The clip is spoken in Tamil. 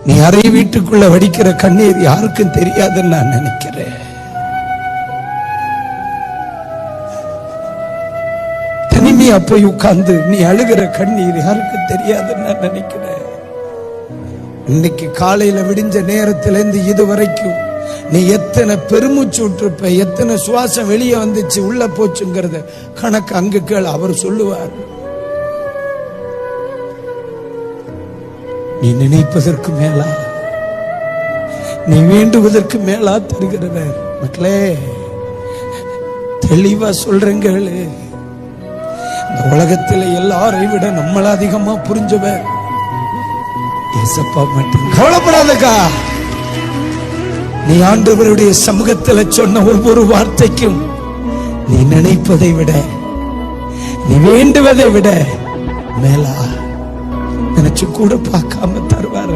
நீ அறை வீட்டுக்குள்ள வடிக்கிற கண்ணீர் யாருக்கும் தெரியாதுன்னு நான் நினைக்கிறேன். தனிமையா போய் உட்கார்ந்து நீ அழுகிற கண்ணீர் யாருக்கும் தெரியாதுன்னு நான் நினைக்கிறேன். இன்னைக்கு காலையில விடிஞ்ச நேரத்திலிருந்து இதுவரைக்கும் நீ எத்தனை பெருமூச்சு விட்டுருப்ப, எத்தனை சுவாசம் வெளியே வந்துச்சு உள்ள போச்சுங்கிறத கணக்கு அங்கு கேள், அவர் சொல்லுவார். நீ நினைப்பதற்கு மேலா, நீ வேண்டுவதற்கு மேலா தருகிறவர். மக்களே, தெளிவா சொல்றேங்கள், இந்த உலகத்தில் எல்லாரை விட நம்மள அதிகமா புரிஞ்சவர் ஏசப்பா மட்டும். கவலைப்படாதக்கா, நீ ஆண்டவருடைய சமூகத்தில் சொன்ன ஒவ்வொரு வார்த்தைக்கும் நீ நினைப்பதை விட, நீ வேண்டுவதை விட மேலா நினைச்சு கூட பார்க்காம தருவார்.